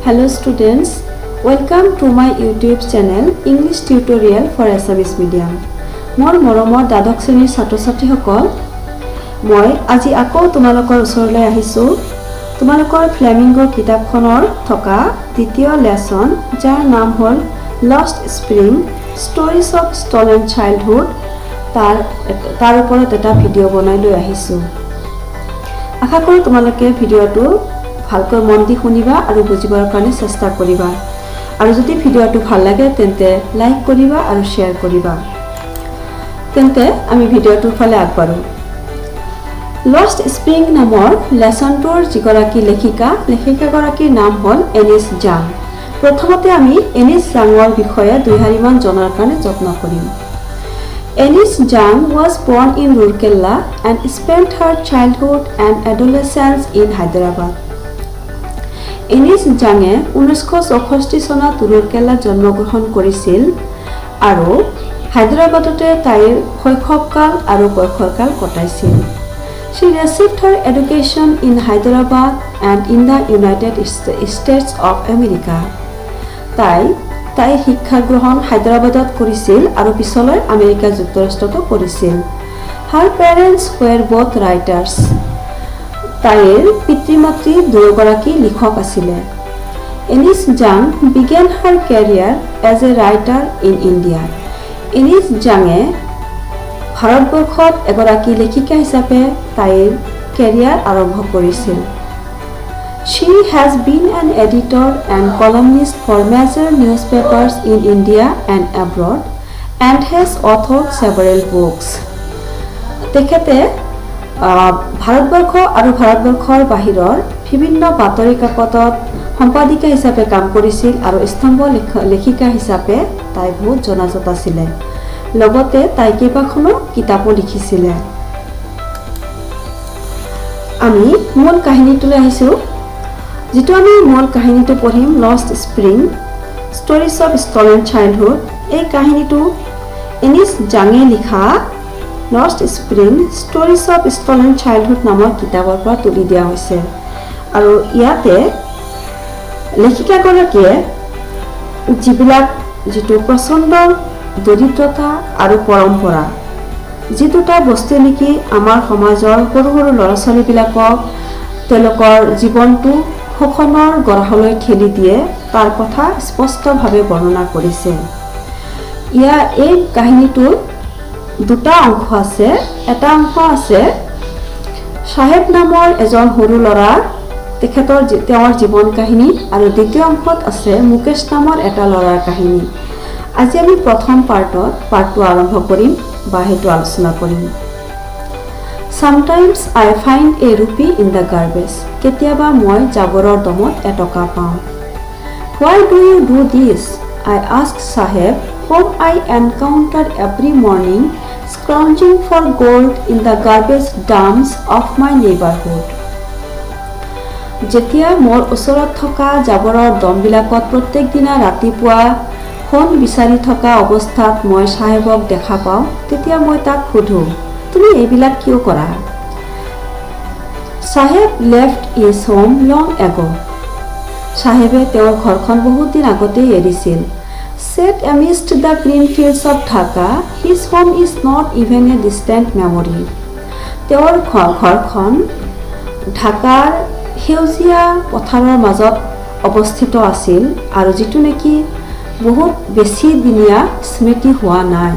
Hello students, welcome to my YouTube channel English Tutorial for Assamese Medium. মোৰ মৰমৰ দ্বাদশ শ্ৰেণীৰ ছাত্ৰ-ছাত্ৰীসকল, মই আজি আকৌ তোমালোকৰ ওচৰলৈ আহিছোঁ। তোমালোকৰ ফ্লেমিংগো কিতাপখনৰ থকা দ্বিতীয় লেসন যাৰ নাম হ'ল Lost Spring Stories of Stolen Childhood তাৰ ওপৰত এটা ভিডিঅ' বনাই লৈ আহিছোঁ। আশা কৰোঁ তোমালোকে ভিডিঅ'টো ভালকৈ মন দি শুনিবা আৰু বুজিবৰ কাৰণে চেষ্টা কৰিবা। আৰু যদি ভিডিঅ'টো ভাল লাগে তেন্তে লাইক কৰিবা আৰু শ্বেয়াৰ কৰিবা। তেন্তে আমি ভিডিঅ'টোৰ ফালে আগবাঢ়ো। লষ্ট স্প্ৰিং নামৰ লেসনটোৰ যিগৰাকী লেখিকাগৰাকীৰ নাম হ'ল এনিছ জাং। প্ৰথমতে আমি এনিছ জাঙৰ বিষয়ে দুইহাৰিমান জনাৰ কাৰণে যত্ন কৰিম। Enish Jang was born in Rourkela and spent her childhood and adolescence in Hyderabad. Enish Jange 1964 চনত ৰুৰকেলাত জন্মগ্ৰহণ কৰিছিল আৰু হায়দৰাবাদতে তাইৰ শৈশৱকাল আৰু কৈশোৰকাল কটাইছিল। She received her education in Hyderabad and in the United States of America. তাই শিক্ষা গ্ৰহণ হায়দৰাবাদত কৰিছিল আৰু পিছলৈ আমেৰিকা যুক্তৰাষ্ট্ৰতো কৰিছিল। Her parents were both writers. তাইৰ পিতৃ-মাতৃ দুয়োগৰাকী লিখক আছিলে। এনিছ জাং began her career as a writer in India. Anees Jung ভাৰতবৰ্ষত এগৰাকী লেখিকা হিচাপে তাইৰ কেৰিয়াৰ আৰম্ভ কৰিছিল। She has been an editor and columnist for major newspapers in India and abroad and has authored several books. তেখেতে ভাৰতবৰ্ষ আৰু ভাৰতবৰ্ষৰ বাহিৰৰ বিভিন্ন বাতৰি কাকতত সম্পাদিকা হিচাপে কাম কৰিছিল আৰু স্তম্ভ লেখিকা হিচাপে তাই বহুত জনাজাত আছিলে। লগতে তাই কেইবাখনো কিতাপো লিখিছিলে। আমি মূল কাহিনীটোলৈ আহিছোঁ। যিটো আমি মূল কাহিনীটো পঢ়িম, lost spring stories of stolen childhood. এই কাহিনীটো এনিছ জাঙে লিখা lost spring stories of stolen childhood নামৰ কিতাপৰ পৰা তুলি দিয়া হৈছে। আৰু ইয়াতে লেখিকাগৰাকীয়ে যিটো প্ৰচণ্ড দৰিদ্ৰতা আৰু পৰম্পৰা, যি দুটা বস্তু নেকি আমাৰ সমাজৰ সৰু সৰু ল'ৰা ছোৱালীবিলাকক তেওঁলোকৰ জীৱনটো শোষণৰ গৰাহলৈ ঠেলি দিয়ে, তাৰ কথা স্পষ্টভাৱে বৰ্ণনা কৰিছে। এই কাহিনীটোৰ দুটা অংশ আছে। এটা অংশ আছে চাহেব নামৰ এজন সৰু ল'ৰা, তেওঁৰ জীৱন কাহিনী, আৰু দ্বিতীয় অংশত আছে মুকেশ নামৰ এটা ল'ৰাৰ কাহিনী। আজি আমি প্ৰথম পাৰ্টটো আৰম্ভ কৰিম বা সেইটো আলোচনা কৰিম। Sometimes I find a rupee in the garbage. কেতিয়াবা মই জাবৰৰ দমত এটকা পাওঁ। Why do you do this? I ask Saheb, whom I encounter every morning scrounging for gold in the garbage dumps of my neighborhood. যেতিয়া মোৰ ওচৰত থকা জাবৰৰ দমবিলাকত প্ৰত্যেক দিনা ৰাতিপুৱা সোণ বিচাৰি থকা অৱস্থাত মই চাহেবক দেখা পাওঁ, তেতিয়া মই তাক সোধোঁ, তুমি এইবিলাক কিয় কৰা? Saheb left is home long ago. চাহেবে তেওঁৰ ঘৰখন বহুত দিন আগতেই এৰিছিল। Set amidst the green fields of Dhaka, his home is not even a distant memory. তেওঁৰ ঘৰখন ঢাকাৰ সেউজীয়া পথাৰৰ মাজত অৱস্থিত আছিল আৰু যিটো নেকি বহুত বেছি দিনীয়া স্মৃতি হোৱা নাই।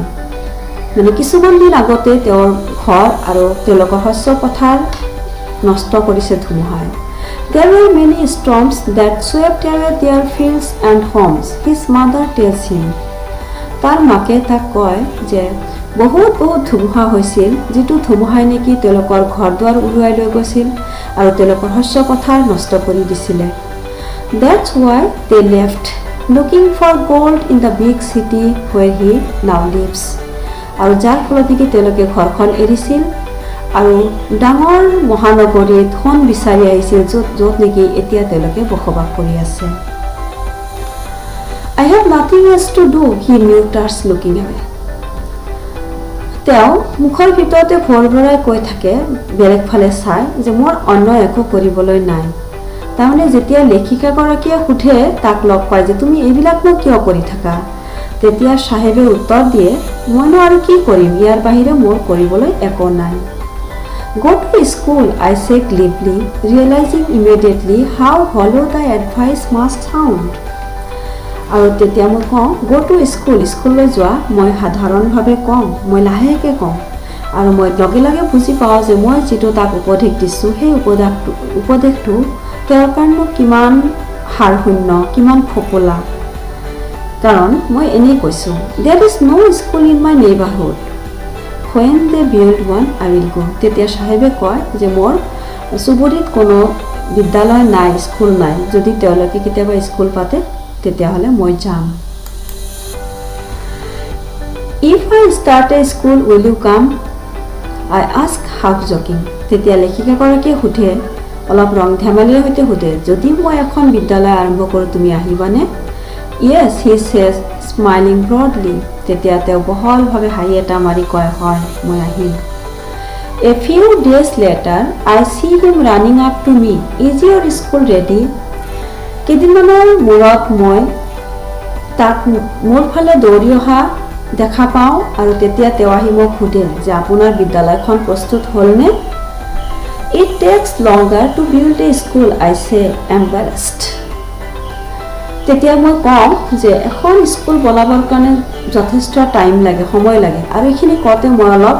মানে কিছুমান দিন আগতে তেওঁৰ ঘৰ আৰু তেওঁলোকৰ শস্য পথাৰ নষ্ট কৰিছে ধুমুহাই। There were many storms that swept away their fields and homes, his mother tells him. তাৰ মাকে তাক কয় যে বহুত ধুমুহা হৈছিল, যিটো ধুমুহাই নেকি তেওঁলোকৰ ঘৰ দুৱাৰ উৰুৱাই লৈ গৈছিল আৰু তেওঁলোকৰ শস্য পথাৰ নষ্ট কৰি দিছিলে। That's why they left, looking for gold in the big city where he now lives. আৰু যাৰ ফলত নেকি তেওঁলোকে ঘৰখন এৰিছিল আৰু ডাঙৰ মহানগৰীত সোণ বিচাৰি আহিছিল, য'ত নেকি এতিয়া তেওঁলোকে বসবাস কৰি আছে। I have nothing else to do, he mutters looking away. তেওঁ মুখৰ ভিতৰতে ভৰ ভৰাই কৈ থাকে, বেলেগ ফালে চাই, যে মোৰ অন্য একো কৰিবলৈ নাই। তাৰমানে যেতিয়া লেখিকাগৰাকীয়ে সোধে তাক লগ পাই যে তুমি এইবিলাকনো কিয় কৰি থাকা, তেতিয়া সাহেবে উত্তৰ দিয়ে, মইনো আৰু কি কৰিম, ইয়াৰ বাহিৰে মোৰ কৰিবলৈ একো নাই। Go to school, I say glibly, realizing immediately how hollow the advice must sound. আৰু তেতিয়া মই কওঁ, go to school, স্কুললৈ যোৱা। মই সাধাৰণভাৱে কওঁ, মই লাহেকৈ কওঁ, আৰু মই লগে লগে বুজি পাওঁ যে মই যিটো তাক উপদেশ দিছোঁ সেই উপদেশটো তেওঁৰ কাৰণে কিমান সাৰশূন্য, কিমান ফোপোলা। কাৰণ মই এনেই কৈছোঁ, there is no school in my neighborhood. When they build one, I will go. তেতিয়া সাহেবে কয় যে মোৰ চুবুৰীত কোনো বিদ্যালয় নাই, স্কুল নাই। যদি তেওঁলোকে কেতিয়াবা স্কুল পাতে তেতিয়াহ'লে মই যাম। If I start a school, will you come? I ask half joking. তেতিয়া লেখিকাগৰাকীয়ে সোধে, অলপ ৰং ধেমালিৰ সৈতে সোধে, যদি মই এখন বিদ্যালয় আৰম্ভ কৰোঁ তুমি আহিবানে? Yes, he says, smiling broadly. তেতিয়া তেওঁ বহলভাৱে হাঁহি এটা মাৰি কয়, হয়, মই আহিম। A few days later, I see him running up to me. Is your school ready? কেইদিনমানৰ মূৰত মই তাক মোৰ ফালে দৌৰি অহা দেখা পাওঁ, আৰু তেতিয়া তেওঁ আহি মোক সোধে যে আপোনাৰ বিদ্যালয়খন প্ৰস্তুত হ'লনে? It takes longer to build a school, I say, embarrassed. তেতিয়া মই কওঁ যে এখন স্কুল বনাবৰ কাৰণে যথেষ্ট টাইম লাগে, সময় লাগে, আৰু এইখিনি কওঁতে মই অলপ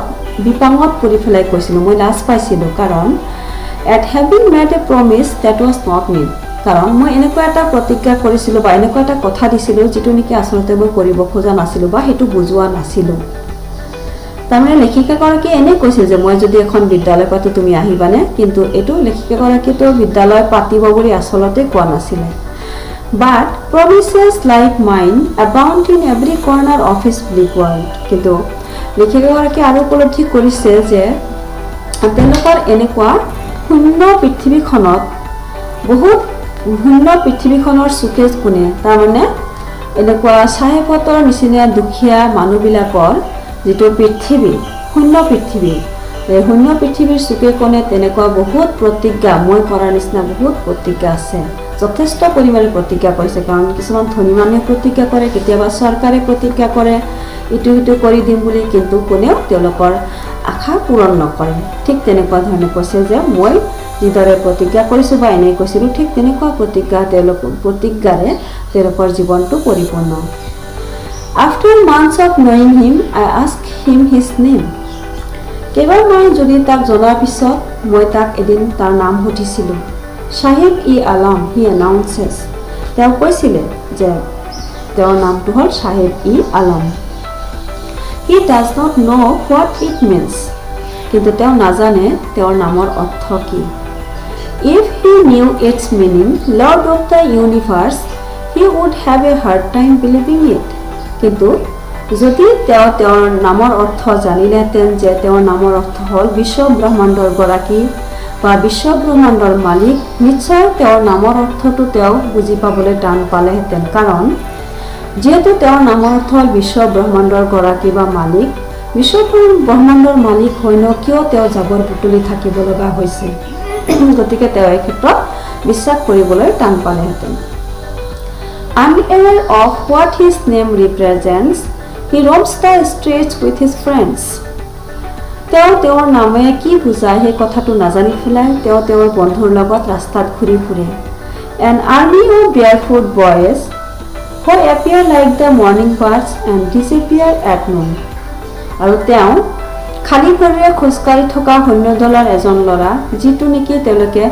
বিপাঙত পৰি পেলাই কৈছিলোঁ, মই লাজ পাইছিলোঁ, কাৰণ at having made a promise that was not made. কাৰণ মই এনেকুৱা এটা প্ৰতিজ্ঞা কৰিছিলোঁ বা এনেকুৱা এটা কথা দিছিলোঁ যিটো নেকি আচলতে মই কৰিব খোজা নাছিলোঁ বা সেইটো বুজোৱা নাছিলোঁ। তাৰমানে লেখিকাগৰাকীয়ে এনেই কৈছিল যে মই যদি এখন বিদ্যালয় পাতোঁ তুমি আহিবানে, কিন্তু এইটো লেখিকাগৰাকীয়েতো বিদ্যালয় পাতিব বুলি আচলতে কোৱা নাছিলে। But promises like mine abound in every corner of his bleak world. কিন্তু লেখিকাগৰাকীয়ে আৰু উপলব্ধি কৰিছে যে তেওঁলোকৰ এনেকুৱা শূন্য পৃথিৱীখনত বহুত শূন্য পৃথিৱীখনৰ চুকে কোণে, তাৰমানে এনেকুৱা চাহেপতৰ নিচিনা দুখীয়া মানুহবিলাকৰ যিটো পৃথিৱী, শূন্য পৃথিৱী, এই শূন্য পৃথিৱীৰ চুকে কোণে তেনেকুৱা বহুত প্ৰতিজ্ঞা, মই কৰাৰ নিচিনা বহুত প্ৰতিজ্ঞা আছে। যথেষ্ট পৰিমাণে প্ৰতিজ্ঞা কৰিছে, কাৰণ কিছুমান ধনী মানুহে প্ৰতিজ্ঞা কৰে, কেতিয়াবা চৰকাৰে প্ৰতিজ্ঞা কৰে ইটো সিটো কৰি দিম বুলি, কিন্তু কোনেও তেওঁলোকৰ আশা পূৰণ নকৰে। ঠিক তেনেকুৱা ধৰণে কৈছে যে মই যিদৰে প্ৰতিজ্ঞা কৰিছোঁ বা এনেই কৈছিলোঁ, ঠিক তেনেকুৱা প্ৰতিজ্ঞাৰে তেওঁলোকৰ জীৱনটো পৰিপূৰ্ণ। After months of knowing him, I asked him his name. কেইবাৰমান যদি তাক জনাৰ পিছত মই তাক এদিন তাৰ নাম সুধিছিলোঁ। Sahib-e-Alam, he announces. তেওঁ কৈছিলে যে তেওঁৰ নামটো হ'ল Sahib-e-Alam. He does not know what it means. কিন্তু তেওঁ নাজানে তেওঁৰ নামৰ অৰ্থ কি। If he knew its meaning, Lord of the Universe, he would have a hard time believing it. কিন্তু যদি তেওঁ তেওঁৰ নামৰ অৰ্থ জানিলেহেঁতেন যে তেওঁৰ নামৰ অৰ্থ হ'ল বিশ্ব ব্ৰহ্মাণ্ডৰ গৰাকী বা বিশ্ব ব্ৰহ্মাণ্ডৰ মালিক, নিশ্চয় তেওঁৰ নামৰ অৰ্থটো তেওঁ বুজি পাবলৈ টান পালেহেঁতেন। কাৰণ যিহেতু তেওঁৰ নামৰ অৰ্থ হ'ল বিশ্ব ব্ৰহ্মাণ্ডৰ গৰাকী বা মালিক, বিশ্ব ব্ৰহ্মাণ্ডৰ মালিক হৈনো কিয় তেওঁ জাবৰ বুটলি থাকিব লগা হৈছে, গতিকে তেওঁ এই ক্ষেত্ৰত বিশ্বাস কৰিবলৈ টান পালেহেঁতেন। Unaware of what his name represents, he roams the streets with his friends. তেওঁ তেওঁৰ নামে কি বুজায় সেই কথাটো নাজানি পেলাই তেওঁ তেওঁৰ বন্ধুৰ লগত ৰাস্তাত ঘূৰি ফুৰে। An army of barefoot boys who appear like the morning birds and disappear at noon. আৰু তেওঁ খালী ভৰিৰে খোজকাঢ়ি থকা সৈন্যদলৰ এজন ল'ৰা, যিটো নেকি তেওঁলোকে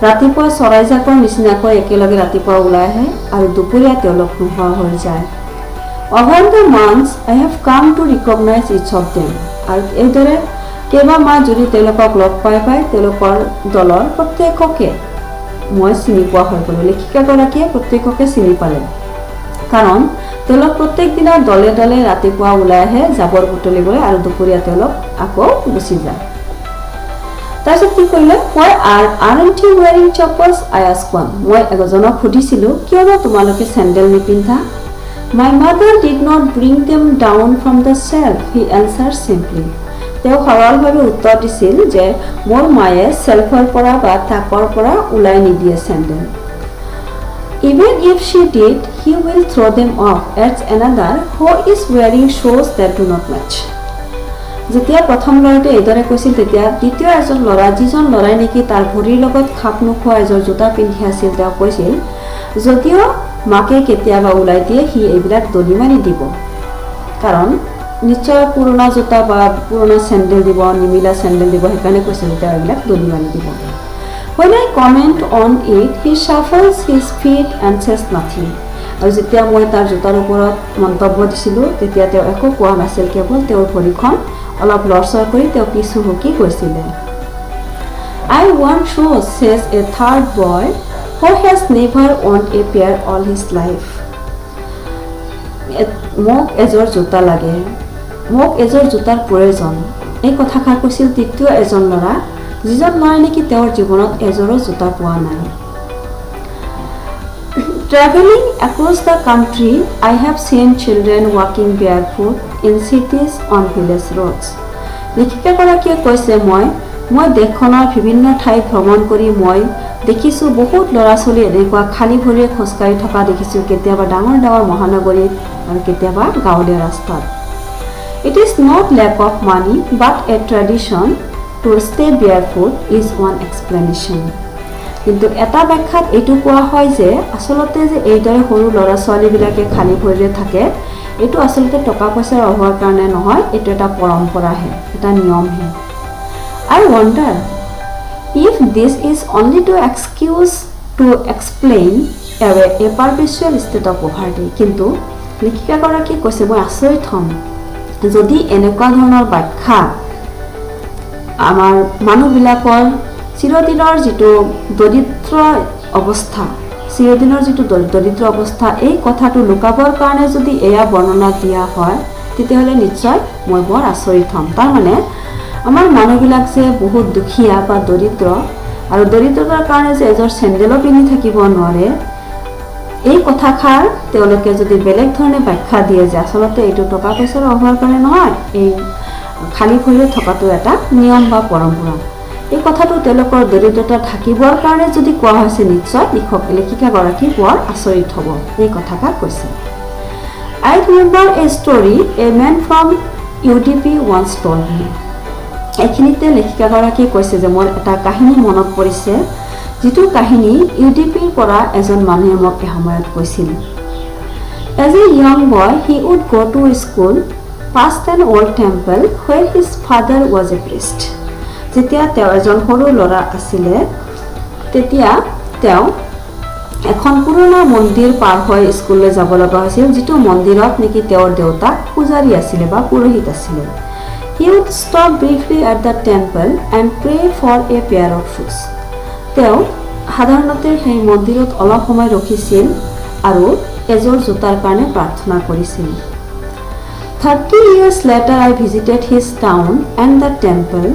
ৰাতিপুৱা চৰাইজাকৰ নিচিনাকৈ একেলগে ৰাতিপুৱা ওলাই আহে আৰু দুপৰীয়া তেওঁলোক নোহোৱা হৈ যায়। Over the months, I have come to recognize each of them. আৰু এইদৰে কেইবামাহ যদি তেওঁলোকক লগ পাই তেওঁলোকৰ দলৰ প্ৰত্যেককে মই চিনি পোৱা হৈ গ'লোঁ। লেখিকাগৰাকীয়ে প্ৰত্যেককে চিনি পালে, কাৰণ তেওঁলোক প্ৰত্যেক দিনা দলে দলে ৰাতিপুৱা ওলাই আহে জাবৰ বুটলিবলৈ আৰু দুপৰীয়া তেওঁলোক আকৌ গুচি যায়। তাৰপিছত কি কৰিলে, aren't you wearing chappals? I asked one. মই এজনক সুধিছিলোঁ, কিয়নো তোমালোকে sandal নিপিন্ধা? My mother did not bring them down from the shelf, he answered simply. তেওঁ সৰলভাৱে উত্তৰ দিছিল যে মোৰ মায়ে চেল্ফৰ পৰা বা তাকৰ পৰা ওলাই নিদিয়ে sandal. Even if she did, he will throw them off, adds another who is wearing shoes that do not match. যেতিয়া প্ৰথম ল'ৰাটোৱে এইদৰে কৈছিল তেতিয়া দ্বিতীয় এজন ল'ৰা, যিজন ল'ৰাই নেকি তাৰ ভৰিৰ লগত খাপ নোখোৱা এযোৰ জোতা পিন্ধি আছিল, তেওঁ কৈছিল যদিও মাকে কেতিয়াবা ওলাই দিয়ে সি এইবিলাক দলি মাৰি দিব, কাৰণ নিশ্চয় পুৰণা জোতা বা পুৰণা চেণ্ডেল দিব, নিমিলা চেণ্ডেল দিব, সেইকাৰণে কৈছিল তেওঁ এইবিলাক দলি মাৰি দিব। When I comment on it, he shuffles his feet and says nothing. আৰু যেতিয়া মই তাৰ জোতাৰ ওপৰত মন্তব্য দিছিলোঁ তেতিয়া তেওঁ একো কোৱা নাছিল, কেৱল তেওঁৰ ভৰিখন অলপ লৰচৰ কৰি তেওঁ পিছু হুকি গৈছিলে। I want shoes, says a third boy who has never owned a pair all his life. মোক এযোৰ জোতা লাগে, মোক এযোৰ জোতাৰ প্ৰয়োজন, এই কথাষাৰ কৈছিল তৃতীয় এজন ল'ৰা, যিজন ল'ৰাই নেকি তেওঁৰ জীৱনত এযোৰো জোতা পোৱা নাই। Traveling across the country, I have seen children walking barefoot in cities on village roads. লেখিকাগৰাকীয়ে কৈছে মই দেশখনৰ বিভিন্ন ঠাই ভ্ৰমণ কৰি মই দেখিছোঁ বহুত ল'ৰা ছোৱালী এনেকুৱা খালী ভৰিৰে খোজকাঢ়ি থকা দেখিছোঁ, কেতিয়াবা ডাঙৰ ডাঙৰ মহানগৰীত আৰু কেতিয়াবা গাঁৱলীয়া ৰাস্তাত। It is not lack of money but a tradition to stay barefoot is one explanation. কিন্তু এটা ব্যাখ্যাত এইটো কোৱা হয় যে আচলতে যে এইদৰে সৰু ল'ৰা ছোৱালীবিলাকে খালী ভৰিৰে থাকে এইটো আচলতে টকা পইচাৰ অভাৱৰ কাৰণে নহয়, এইটো এটা পৰম্পৰাহে, এটা নিয়মহে। I wonder if this is only to explain away a perpetual state of poverty. কিন্তু লেখিকাগৰাকীয়ে কৈছে মই আচৰিত হ'ম যদি এনেকুৱা ধৰণৰ ব্যাখ্যা আমাৰ মানুহবিলাকৰ চিৰদিনৰ যিটো দৰিদ্ৰ অৱস্থা এই কথাটো লুকাবৰ কাৰণে যদি এয়া বৰ্ণনা দিয়া হয় তেতিয়াহ'লে নিশ্চয় মই বৰ আচৰিত হ'ম। তাৰমানে আমাৰ মানুহবিলাক যে বহুত দুখীয়া বা দৰিদ্ৰ আৰু দৰিদ্ৰতাৰ কাৰণে যে এযোৰ চেণ্ডেলো পিন্ধি থাকিব নোৱাৰে, এই কথাষাৰ তেওঁলোকে যদি বেলেগ ধৰণে ব্যাখ্যা দিয়ে যে আচলতে এইটো টকা পইচাৰ অভাৱৰ কাৰণে নহয়, এই খালী ভৰিৰে থকাটো এটা নিয়ম বা পৰম্পৰা, এই কথাটো তেওঁলোকৰ দৰিদ্ৰতা ঢাকিবৰ কাৰণে যদি কোৱা হৈছে নিশ্চয় লেখিকাগৰাকী বৰ আচৰিত হ'ব, এই কথাষাৰ কৈছে। I remember a story a man from UDP once told me. এইখিনিতে লেখিকাগৰাকীয়ে কৈছে যে মোৰ এটা কাহিনী মনত পৰিছে, যিটো কাহিনী UDPৰ পৰা এজন মানুহে মোক এসময়ত কৈছিল। As a young boy, he would go to school past an old temple where his father was a priest. যেতিয়া তেওঁ এজন সৰু ল'ৰা আছিলে তেতিয়া তেওঁ এখন পুৰণা মন্দিৰ পাৰ হৈ স্কুললৈ যাব লগা হৈছিল, যিটো মন্দিৰত নেকি তেওঁৰ দেউতাক পূজাৰী আছিলে বা পুৰোহিত আছিলে। He would stop briefly at the temple and pray for a pair of shoes. তেওঁ সাধাৰণতে সেই মন্দিৰত অলপ সময় ৰখিছিল আৰু এযোৰ জোতাৰ কাৰণে প্ৰাৰ্থনা কৰিছিল। 30 years later I visited his town and the temple,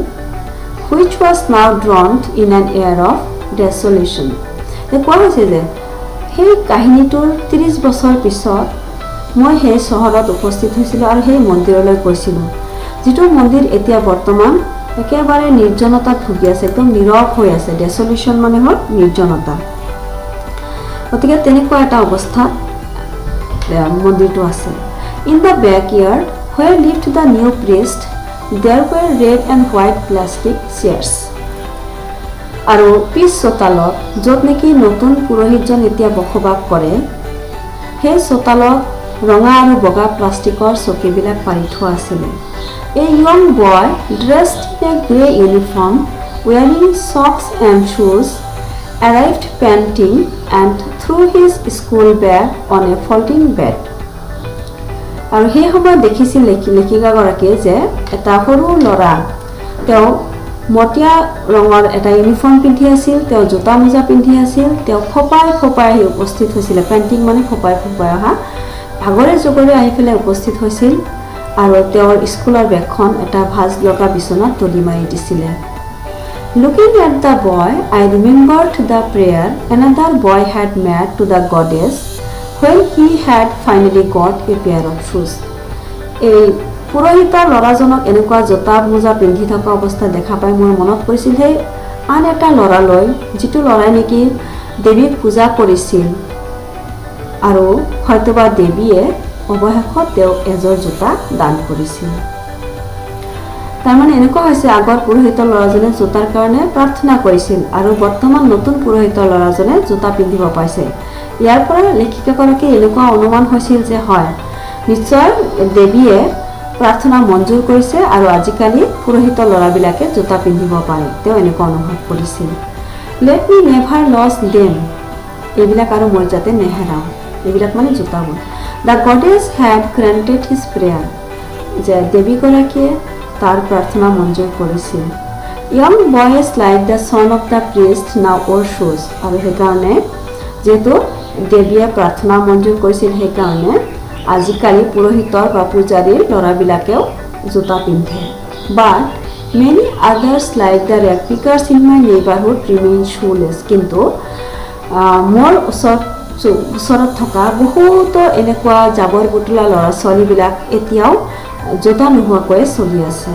which was now drowned in an air of desolation. কোৱা হৈছে যে সেই কাহিনীটোৰ 30 বছৰ পিছত মই সেই চহৰত উপস্থিত হৈছিলোঁ আৰু সেই মন্দিৰলৈ গৈছিলোঁ, যিটো মন্দিৰ এতিয়া বৰ্তমান একেবাৰে নিৰ্জনতাত ভুগি আছে, একদম নীৰৱ হৈ আছে। ডেচলেশ্যন মানে হ'ল নিৰ্জনতা। গতিকে তেনেকুৱা এটা অৱস্থাত মন্দিৰটো আছে। In the backyard where lived the new priest, there were red and white plastic chairs. আৰু পিছ চোতালত য'ত নেকি নতুন পুৰোহিতজন এতিয়া বসবাস কৰে সেই চোতালত ৰঙা আৰু বগা প্লাষ্টিকৰ চকীবিলাক পাৰি থোৱা আছিলে। A young boy dressed in a grey uniform, wearing socks and shoes, arrived panting and threw his school bag on a folding bed. আৰু সেই সময়ত দেখিছিল লেখিকাগৰাকীয়ে যে এটা সৰু ল'ৰা, তেওঁ মটীয়া ৰঙৰ এটা ইউনিফৰ্ম পিন্ধি আছিল, তেওঁ জোতা মোজা পিন্ধি আছিল, তেওঁ ফপাই আহি উপস্থিত হৈছিলে। পেইণ্টিং মানে ফপাই অহা, ভাগৰে জগৰে আহি পেলাই উপস্থিত হৈছিল আৰু তেওঁৰ স্কুলৰ বেগখন এটা ভাজ লগা বিচনাত তুলি মাৰি দিছিলে। Looking at the boy, I remembered the prayer another boy had made to the goddess when he had finally got a pair of shoes. এই পুৰোহিতৰ ল'ৰাজনক এনেকুৱা জোতা মোজা পিন্ধি থকা অৱস্থাত দেখা পাই মোৰ মনত পৰিছিল সেই আন এটা ল'ৰালৈ, যিটো ল'ৰাই নেকি দেৱীক পূজা কৰিছিল আৰু হয়তোবা দেৱীয়ে অৱশেষত তেওঁ এযোৰ জোতা দান কৰিছিল। তাৰমানে এনেকুৱা হৈছে আগৰ পুৰোহিতৰ ল'ৰাজনে জোতাৰ কাৰণে প্ৰাৰ্থনা কৰিছিল আৰু বৰ্তমান নতুন পুৰোহিতৰ ল'ৰাজনে জোতা পিন্ধিব পাইছে। ইয়াৰ পৰা লেখিকাগৰাকী এনেকুৱা অনুমান হৈছিল যে হয়, নিশ্চয় দেৱীয়ে প্ৰাৰ্থনা মঞ্জুৰ কৰিছে আৰু আজিকালি পুৰোহিতৰ ল'ৰাবিলাকে জোতা পিন্ধিব পাৰে, তেওঁ এনেকুৱা অনুভৱ কৰিছিল। Let me never lose them, এইবিলাক আৰু মই যাতে নেহেৰাওঁ, এইবিলাক মানে জোতাবোৰ। The goddess had granted his prayer, যে দেৱীগৰাকীয়ে তাৰ প্ৰাৰ্থনা মঞ্জুৰ কৰিছিল। Young boys like the son of the priest now wear শ্বুজ, আৰু সেইকাৰণে যিহেতু দেৱীয়ে প্ৰাৰ্থনা মঞ্জুৰ কৰিছিল সেইকাৰণে আজিকালি পুৰোহিতৰ বা পূজাৰীৰ ল'ৰাবিলাকেও জোতা পিন্ধে। But many others like the rag pickers in my neighbourhood remain shoeless, কিন্তু মোৰ ওচৰত থকা বহুতো এনেকুৱা জাবৰ বুটলা ল'ৰা ছোৱালীবিলাক এতিয়াও জোতা নোহোৱাকৈ চলি আছে।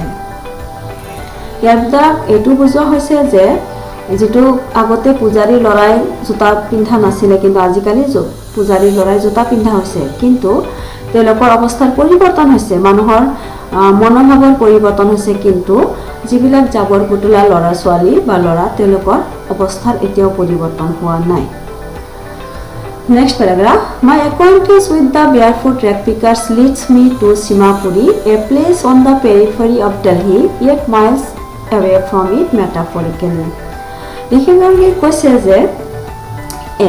ইয়াৰ দ্বাৰা এইটো বুজোৱা হৈছে যে যিটো আগতে পূজাৰী ল'ৰাই জোতা পিন্ধা নাছিলে, কিন্তু আজিকালি পূজাৰী ল'ৰাই জোতা পিন্ধা হৈছে, কিন্তু তেওঁলোকৰ অৱস্থাৰ পৰিৱৰ্তন হৈছে, মানুহৰ মনোভাৱৰ পৰিৱৰ্তন হৈছে, কিন্তু যিবিলাক জাবৰ বুটলা ল'ৰা ছোৱালী বা ল'ৰা তেওঁলোকৰ অৱস্থাৰ এতিয়াও পৰিৱৰ্তন হোৱা নাই। Next paragraph. My acquaintance with the barefoot rag pickers leads me to Simapuri, a place on the periphery of Delhi, yet miles away from it metaphorically. লেখিকাগৰাকীয়ে কৈছে যে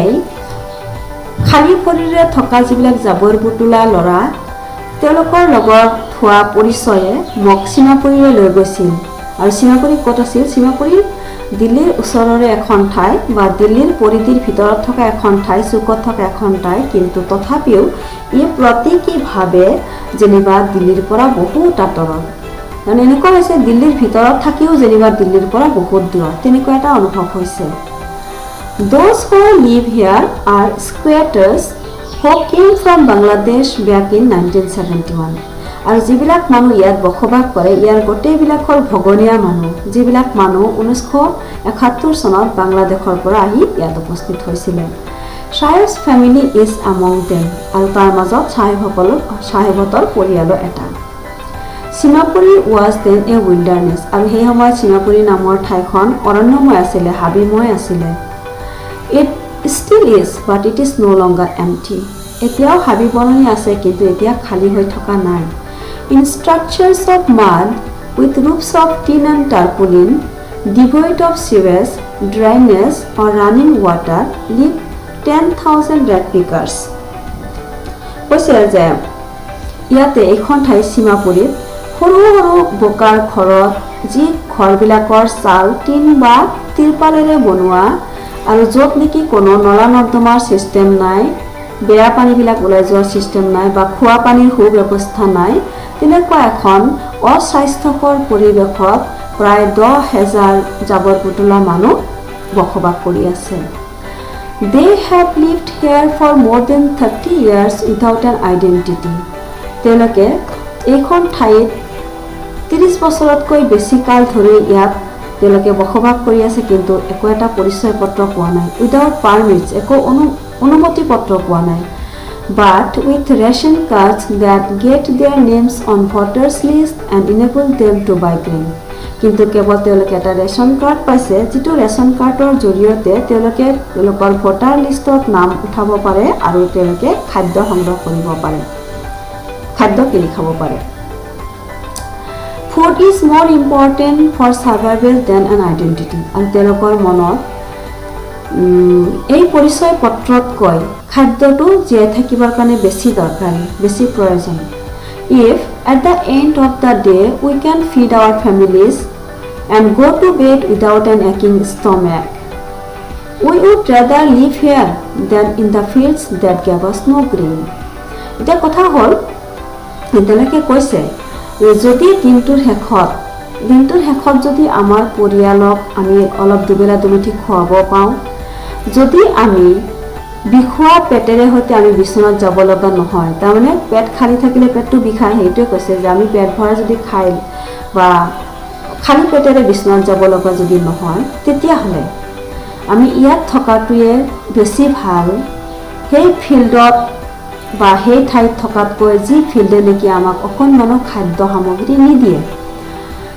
এই খালী ভৰিৰে থকা যিবিলাক জাবৰ বুটলা ল'ৰা, তেওঁলোকৰ লগত হোৱা পৰিচয়ে মোক সীমাপুৰীলৈ লৈ গৈছিল। আৰু সীমাপুৰী ক'ত আছিল? সীমাপুৰী দিল্লীৰ ওচৰৰে এখন ঠাই বা দিল্লীৰ পৰিধিৰ ভিতৰত থকা এখন ঠাই, চুকত থকা এখন ঠাই, কিন্তু তথাপিও ই প্ৰতীকীভাৱে যেনিবা দিল্লীৰ পৰা বহুত আঁতৰত। মানে এনেকুৱা হৈছে দিল্লীৰ ভিতৰত থাকিও যেনিবা দিল্লীৰ পৰা বহুত দূৰত, তেনেকুৱা এটা অনুভৱ হৈছে। Those who live here are squatters who came from Bangladesh back in 1971. আৰু যিবিলাক মানুহ ইয়াত বসবাস কৰে ইয়াৰ গোটেইবিলাক হ'ল ভগনীয়া মানুহ, যিবিলাক মানুহ 1971 চনত বাংলাদেশৰ পৰা আহি ইয়াত উপস্থিত হৈছিলে। চাহেবছ ফেমিলি ইজ আমং দেম, আৰু তাৰ মাজত চাহেবহঁতৰ পৰিয়ালো এটা। সীমাপুৰী ৱাজ দেন এ উইল্ডাৰনেছ, আৰু সেই সময়ত সীমাপুৰী নামৰ ঠাইখন অৰণ্যময় আছিলে, হাবিময় আছিলে। It still is but it is no' longer empty, এতিয়াও হাবি বননি আছে কিন্তু এতিয়া খালী হৈ থকা নাই। In structures of mud with roofs of tin and tarpaulin, devoid of sewage, drainage or running water, live 10,000 rag pickers. কৈছে যে ইয়াতে এইখন ঠাই সীমাপুৰীত সৰু সৰু বোকাৰ ঘৰত, যি ঘৰবিলাকৰ ছাল টিন বা তিৰপালেৰে বনোৱা, আৰু য'ত নেকি কোনো নলা নৰ্দমাৰ ছিষ্টেম নাই, বেয়া পানীবিলাক ওলাই যোৱাৰ ছিষ্টেম নাই বা খোৱা পানীৰ সুব্যৱস্থা নাই, তেনেকুৱা এখন অস্বাস্থ্যকৰ পৰিৱেশত প্ৰায় 10,000 জাবৰ বুটলা মানুহ বসবাস কৰি আছে। They have lived here for more than 30 years without an identity. তেওঁলোকে এইখন ঠাইত 30 বছৰতকৈ বেছি কাল ধৰি ইয়াত তেওঁলোকে বসবাস কৰি আছে, কিন্তু একো এটা পৰিচয় পত্ৰ পোৱা নাই। উইদাউট পাৰ্মিটছ, একো অনুমতি পত্ৰ পোৱা নাই। But with ration cards that get their names on voters list and enable them to buy grain. কিন্তু কেৱল তেওঁলোকে এটা ৰেচন কাৰ্ড পাইছে, যিটো ৰেচন কাৰ্ডৰ জৰিয়তে তেওঁলোকে তেওঁলোকৰ ভোটাৰ লিষ্টত নাম উঠাব পাৰে আৰু তেওঁলোকে খাদ্য সংগ্ৰহ কৰিব পাৰে, খাদ্য কিনি খাব পাৰে। Food is more important for survival than an identity. আৰু তেওঁলোকৰ মনত এই পৰিচয় পত্ৰতকৈ খাদ্যটো জীয়াই থাকিবৰ কাৰণে বেছি দৰকাৰী, বেছি প্ৰয়োজন। If at the end of the day we can feed our families and go to bed without an aching stomach, we would rather live here than in the fields that gave us no grain. এতিয়া কথা হ'ল তেওঁলোকে কৈছে যদি দিনটোৰ শেষত যদি আমাৰ পৰিয়ালক আমি অলপ দুবেলা দুমুঠি খুৱাব পাওঁ, যদি আমি বিষোৱা পেটেৰে সৈতে আমি বিচনাত যাব লগা নহয়। তাৰমানে পেট খালী থাকিলে পেটটো বিষায়, সেইটোৱে কৈছে যে আমি পেট ভৰাই যদি খাই বা খালী পেটেৰে বিচনাত যাব লগা যদি নহয়, তেতিয়াহ'লে আমি ইয়াত থকাটোৱে বেছি ভাল। সেই ফিল্ডত বা সেই ঠাইত থকাতকৈ যি ফিল্ডে নেকি আমাক অকণমানো খাদ্য সামগ্ৰী নিদিয়ে।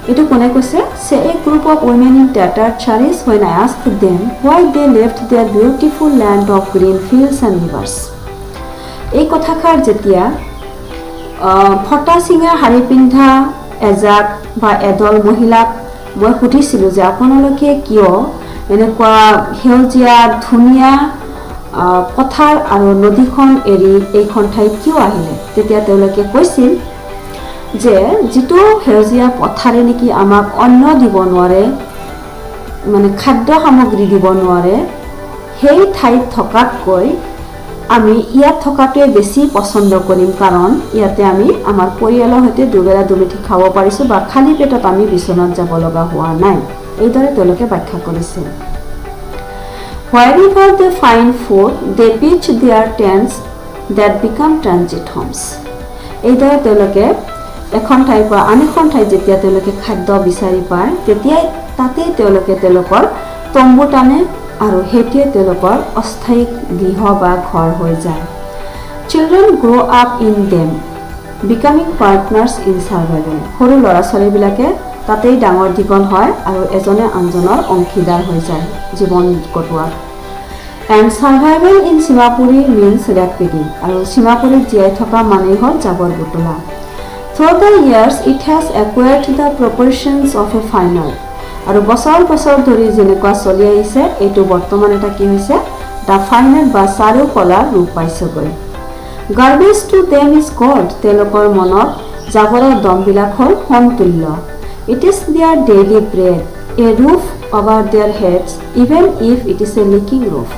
এইটো কোনে কৈছে? Say a group of women in tattered sarees when I asked them why they left their beautiful land of green fields and rivers. এই কথাষাৰ যেতিয়া ফটা চিঙা শাৰী পিন্ধা এজাক বা এদল মহিলাক মই সুধিছিলোঁ যে আপোনালোকে কিয় এনেকুৱা সেউজীয়া ধুনীয়া পথাৰ আৰু নদীখন এৰি এইখন ঠাইত কিয় আহিলে, তেতিয়া তেওঁলোকে কৈছিল যে যিটো সেউজীয়া পথাৰে নেকি আমাক অন্ন দিব নোৱাৰে, মানে খাদ্য সামগ্ৰী দিব নোৱাৰে, সেই ঠাইত থকাতকৈ আমি ইয়াত থকাটোৱে বেছি পচন্দ কৰিম, কাৰণ ইয়াতে আমি আমাৰ পৰিয়ালৰ সৈতে দুবেলা দুমুঠি খাব পাৰিছোঁ বা খালী পেটত আমি বিচনাত যাব লগা হোৱা নাই। এইদৰে তেওঁলোকে ব্যাখ্যা কৰিছে। Wherever they find food, they pitch their tents that become transit homes. এইদৰে তেওঁলোকে এখন ঠাইৰ পৰা আন এখন ঠাইত যেতিয়া তেওঁলোকে খাদ্য বিচাৰি পায়, তেতিয়াই তাতেই তেওঁলোকে তেওঁলোকৰ তম্বু টানে আৰু সেইটোৱে তেওঁলোকৰ অস্থায়ী গৃহ বা ঘৰ হৈ যায়। Children grow up in them, becoming partners in survival. সৰু ল'ৰা ছোৱালীবিলাকে তাতেই ডাঙৰ দীঘল হয় আৰু এজনে আনজনৰ অংশীদাৰ হৈ যায় জীৱন কটোৱাত। And survival in Simapuri means rapiding. আৰু সীমাপুৰীত জীয়াই থকা মানেই হ'ল জাবৰ বুটলা। Through the years, it has acquired the proportions of a fine art. আৰু বছৰ বছৰ ধৰি যেনেকুৱা চলি আহিছে, এইটো বৰ্তমান এটা কি হৈছে, দ্য ফাইন আৰ্ট বা চাৰুকলাৰ ৰূপ পাইছেগৈ। Garbage to them is God. তেওঁলোকৰ মনত জাবৰৰ দমবিলাক হ'ল সমতুল্য। It is their daily bread, a roof over their heads, even if it is a leaking roof.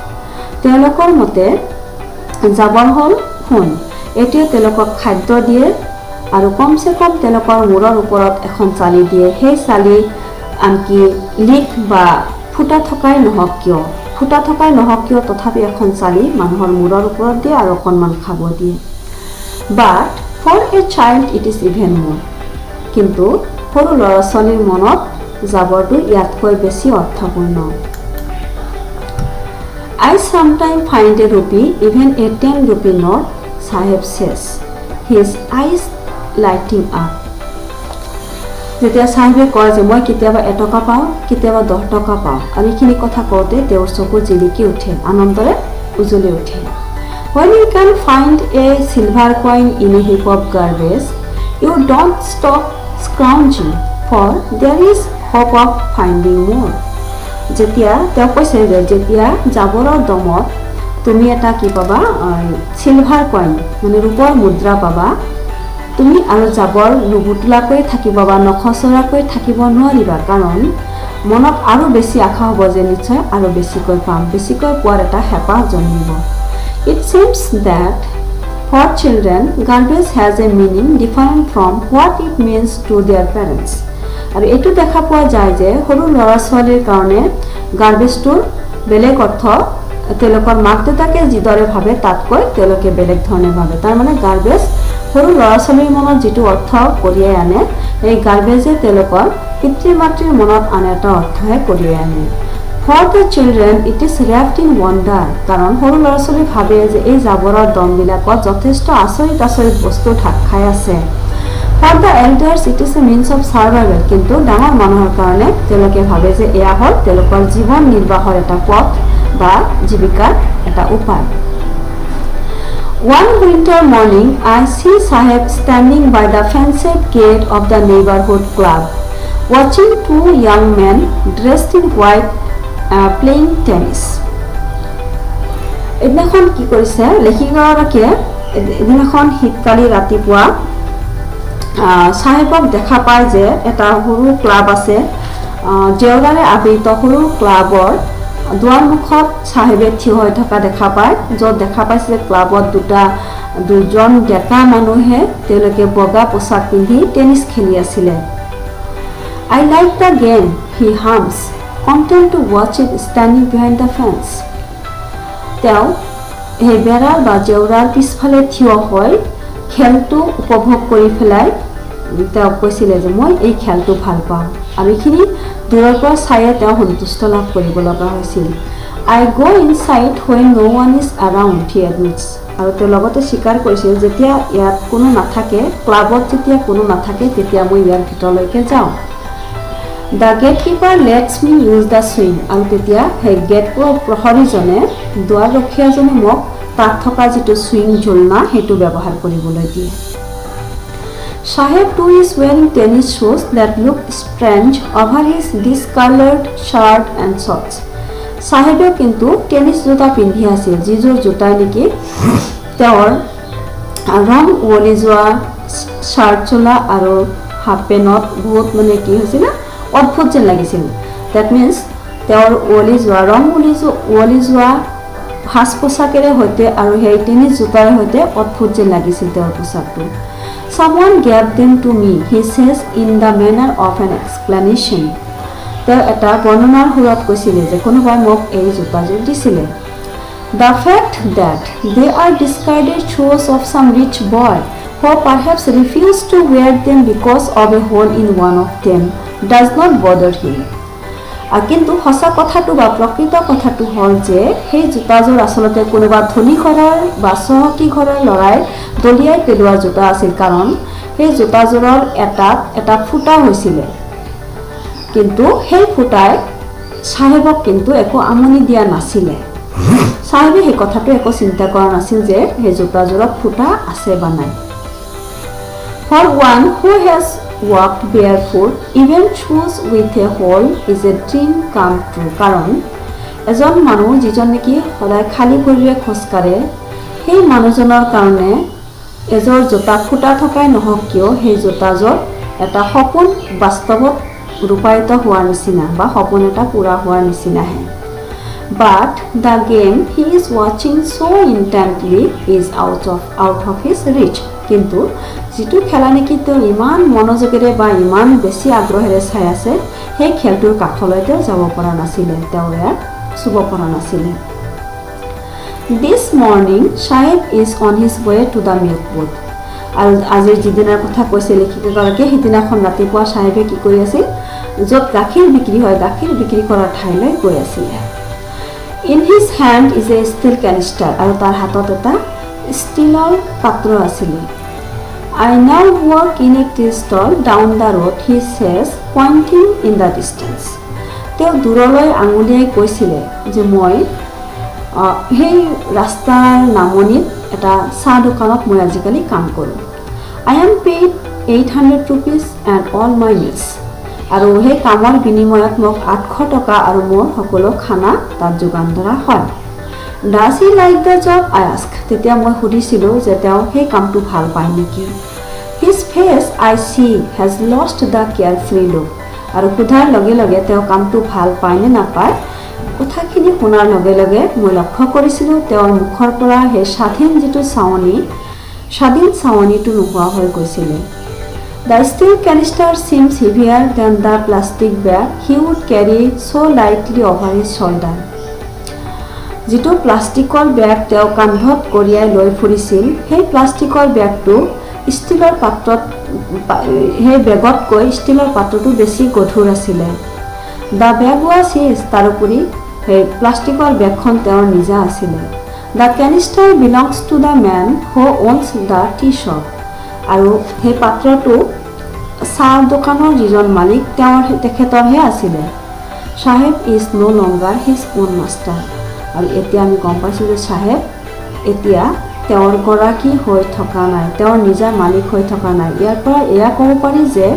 তেওঁলোকৰ মতে জাবৰ হ'ল সোণ, এইটোৱে তেওঁলোকক খাদ্য দিয়ে আৰু কমচে কম তেওঁলোকৰ মূৰৰ ওপৰত এখন চালি দিয়ে। সেই চালি আনকি লিক বা ফুটা থকাই নহওক কিয় তথাপি এখন চালি মানুহৰ মূৰৰ ওপৰত দিয়ে আৰু অকণমান খাব দিয়ে। But for a child it is even more. কিন্তু সৰু ল'ৰা ছোৱালীৰ মনত জাবৰটো ইয়াতকৈ বেছি অৰ্থপূৰ্ণ। I sometimes find a rupee, even a 10 rupee note, Sahib says, his eyes lighting up. যেতিয়া চাহিবে কয় যে মই কেতিয়াবা 1 টকা পাওঁ, কেতিয়াবা 10 টকা পাওঁ, আৰু এইখিনি কথা কওঁতে তেওঁৰ চকু জিলিকি উঠে, আনন্দৰে উজ্বলি উঠে। When you can find a silver coin in a heap of garbage, you don't stop scrounging, for there is hope of finding more. যেতিয়া তেওঁ কৈছে যে যেতিয়া জাবৰৰ দমত তুমি এটা কি পাবা, চিলভাৰ কইন মানে ৰূপৰ মুদ্ৰা পাবা, তুমি আৰু জাবৰ নুবুটলাকৈ থাকিব বা নখচৰাকৈ থাকিব নোৱাৰিবা, কাৰণ মনত আৰু বেছি আশা হ'ব যে নিশ্চয় আৰু বেছিকৈ পাম, বেছিকৈ পোৱাৰ এটা হেঁপাহ জন্মিব। It seems that for children, garbage has a meaning different from what it means to their parents. আৰু এইটো দেখা পোৱা যায় যে সৰু ল'ৰা ছোৱালীৰ কাৰণে গাৰ্বেজটোৰ বেলেগ অৰ্থ তেওঁলোকৰ মাক দেউতাকে যিদৰে ভাবে তাতকৈ তেওঁলোকে বেলেগ ধৰণে ভাবে। তাৰমানে গাৰ্বেজ সৰু ল'ৰা ছোৱালীৰ মনত যিটো অৰ্থ কঢ়িয়াই আনে, এই গাৰ্বেজে তেওঁলোকৰ পিতৃ মাতৃৰ মনত আন এটা অৰ্থহে কঢ়িয়াই আনে। For the children, it is wrapped in wonder. কাৰণ সৰু ল'ৰা ছোৱালী ভাবে যে এই জাবৰৰ দমবিলাকত যথেষ্ট আচৰিত বস্তু ঢাক খাই আছে। For the elders, it is a means of survival. কিন্তু ডাঙৰ মানুহৰ কাৰণে তেওঁলোকে ভাবে যে এয়া হ'ল তেওঁলোকৰ জীৱন নিৰ্বাহৰ এটা পথ বা জীৱিকাৰ এটা উপায়। One winter morning, I see Sahib standing by the fenced gate of the neighborhood club, watching 2 young men dressed in white playing tennis. এদিনাখন কি কৰিছে লেখিকাগৰাকীয়ে, এদিনাখন শীতকালি ৰাতিপুৱা চাহেবক দেখা পায় যে এটা সৰু ক্লাব আছে, জেওৰাৰে আবৃত সৰু ক্লাবৰ দুৱাৰমুখত চাহেবে থিয় হৈ থকা দেখা পায়, য'ত দেখা পাইছে যে ক্লাবত দুজন ডেকা মানুহে তেওঁলোকে বগা পোচাক পিন্ধি টেনিছ খেলি আছিলে। I like the game, he hums, content to watch it standing behind the fence. তেওঁ সেই বেৰাৰ বা জেউৰাৰ পিছফালে থিয় হৈ খেলটো উপভোগ কৰি পেলাই তেওঁ কৈছিলে যে মই এই খেলটো ভাল পাওঁ আৰু এইখিনি দূৰৰ পৰা চায়ে তেওঁ সন্তুষ্ট লাভ কৰিব লগা হৈছিল I go inside when no one is around, he admits. আৰু তেওঁ লগতে স্বীকাৰ কৰিছিল যেতিয়া ইয়াত কোনো নাথাকে ক্লাবত যেতিয়া কোনো নাথাকে তেতিয়া মই ইয়াৰ ভিতৰলৈকে যাওঁ The gatekeeper lets me use the swing. আৰু তেতিয়া সেই গেট প্ৰহৰীজনে দুৱাৰৰখীয়াজনে মোক তাত থকা যিটো ছুইং ঝুলনা সেইটো ব্যৱহাৰ কৰিবলৈ দিয়ে Saheb too is wearing tennis shoes that look strange over his discolored shirt and shorts. Sahebe কিন্তু টেনিছ জোতা পিন্ধি আছিল যিযোৰ জোতাই নেকি তেওঁৰ ৰং ওৱলি যোৱা শাৰ্ট চোলা আৰু হাফ পেনত বহুত মানে কি হৈছিল অদ্ভুত যেন লাগিছিল দ্যাট মিন্স তেওঁৰ ওৱলি যোৱা ৰং ওৱলি যোৱা সাজ পোছাকেৰে সৈতে আৰু সেই টেনিছ জোতাৰ সৈতে অদ্ভুত যেন লাগিছিল তেওঁৰ পোছাকটো Someone gave them to me, he says in the manner of an explanation. তেওঁ এটা বৰ্ণনাৰ সুৰত কৈছিলে যে কোনোবাই মোক এই জোতাযোৰ দিছিলে The fact that they are discarded shoes of some rich boy who perhaps refused to wear them because of a hole in one of them does not bother him. কিন্তু সঁচা কথাটো বা প্ৰকৃত কথাটো হ'ল যে সেই জোতাযোৰ আচলতে কোনোবা ধনী ঘৰৰ বা চহকী ঘৰৰ ল'ৰাই দলিয়াই পেলোৱা জোতা আছিল কাৰণ সেই জোতাযোৰৰ এটা ফুটা হৈছিলে কিন্তু সেই ফুটাই চাহেবক কিন্তু একো আমনি দিয়া নাছিলে চাহেবে সেই কথাটো একো চিন্তা কৰা নাছিল যে সেই জোতাযোৰত ফুটা আছে বা নাই For one who has walked barefoot, even shoes with a hole is a dream come true. কাৰণ এজন মানুহ যিজন নেকি সদায় খালী ভৰিৰে খোজ কাঢ়ে সেই মানুহজনৰ কাৰণে এযোৰ জোতা ফুটা থকাই নহওক কিয় সেই জোতাযোৰ এটা সপোন বাস্তৱত ৰূপায়িত হোৱাৰ নিচিনা বা সপোন এটা পূৰা হোৱাৰ নিচিনাহে But the game he is watching so intently is out of his reach. কিন্তু যিটো খেলা নেকি তেওঁ ইমান মনোযোগেৰে বা ইমান বেছি আগ্ৰহেৰে চাই আছে সেই খেলটোৰ কাষলৈ তেওঁ যাব পৰা নাছিলে তেওঁ ইয়াত চুব পৰা নাছিলে This morning Saheb is on his way to the milk booth. আৰু আজিৰ যিদিনাৰ কথা কৈছে লিখিকাগৰাকীয়ে সেইদিনাখন ৰাতিপুৱা চাহেবে কি কৰি আছিল য'ত গাখীৰ বিক্ৰী হয় গাখীৰ বিক্ৰী কৰাৰ ঠাইলৈ গৈ আছিলে In his hand is a steel canister আৰু তাৰ হাতত এটা ষ্টিলৰ পাত্ৰ আছিলে I now walk in a tea stall down the road, he says, pointing in the distance. তেওঁ দূৰলৈ আঙুলিয়াই কৈছিলে যে মই সেই ৰাস্তাৰ নামনিত এটা চাহ দোকানত মই আজিকালি কাম কৰোঁ I am paid 800 rupees and all my meals. আৰু সেই কামৰ বিনিময়ত মোক 800 টকা আৰু মোৰ সকলো খানা তাত যোগান ধৰা হয় Does he like the job? I asked. তেতিয়া মই সুধিছিলোঁ যে তেওঁ সেই কামটো ভাল পায় নেকি His face, I see, has lost the carefree look. আৰু সোধাৰ লগে লগে তেওঁ কামটো ভাল পায় নে নাপায় কথাখিনি শুনাৰ লগে লগে মই লক্ষ্য কৰিছিলোঁ তেওঁৰ মুখৰ পৰা সেই স্বাধীন চাৱনিটো নোহোৱা হৈ গৈছিলে The steel canister seems heavier than the plastic bag he would carry so lightly over his shoulder. যিটো প্লাষ্টিকৰ বেগ তেওঁ কান্ধত কঢ়িয়াই লৈ ফুৰিছিল সেই প্লাষ্টিকৰ বেগটো ষ্টিলৰ পাত্ৰত সেই বেগতকৈ ষ্টিলৰ পাত্ৰটো বেছি গধুৰ আছিলে The bag was his. তাৰোপৰি সেই প্লাষ্টিকৰ বেগখন তেওঁৰ নিজা আছিলে The canister belongs to the man who owns the tea shop. আৰু সেই পাত্ৰটো চাহ দোকানৰ যিজন মালিক তেখেতৰহে আছিলে Saheb is no longer his own master. আৰু এতিয়া আমি গম পাইছোঁ যে চাহেব এতিয়া তেওঁৰ গৰাকী হৈ থকা নাই তেওঁৰ নিজা মালিক হৈ থকা নাই ইয়াৰ পৰা এয়া ক'ব পাৰি যে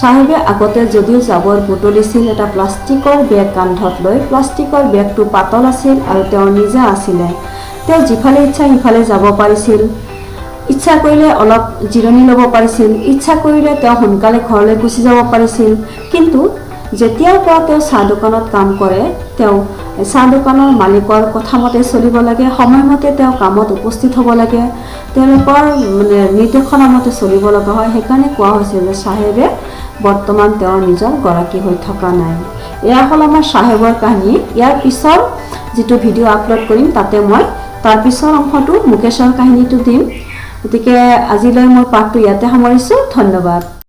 চাহেবে আগতে যদিও জাবৰ বুটলিছিল এটা প্লাষ্টিকৰ বেগ কান্ধত লৈ প্লাষ্টিকৰ বেগটো পাতল আছিল আৰু তেওঁৰ নিজা আছিলে তেওঁ যিফালে ইচ্ছা সিফালে যাব পাৰিছিল ইচ্ছা কৰিলে অলপ জিৰণি ল'ব পাৰিছিল ইচ্ছা কৰিলে তেওঁ সোনকালে ঘৰলৈ গুচি যাব পাৰিছিল কিন্তু যেতিয়াৰ পৰা তেওঁ চাহ দোকানত কাম কৰে তেওঁ চাহ দোকানৰ মালিকৰ কথামতে চলিব লাগে সময়মতে তেওঁ কামত উপস্থিত হ'ব লাগে তেওঁলোকৰ মানে নিৰ্দেশনা মতে চলিব লগা হয় সেইকাৰণে কোৱা হৈছে যে চাহেবে বৰ্তমান তেওঁৰ নিজৰ গৰাকী হৈ থকা নাই এয়া হ'ল আমাৰ চাহেবৰ কাহিনী ইয়াৰ পিছৰ যিটো ভিডিঅ' আপলোড কৰিম তাতে মই তাৰ পিছৰ অংশটো মুকেশৰ কাহিনীটো দিম। গতিকে আজিলৈ মই পাঠটো ইয়াতে সামৰিছোঁ। ধন্যবাদ।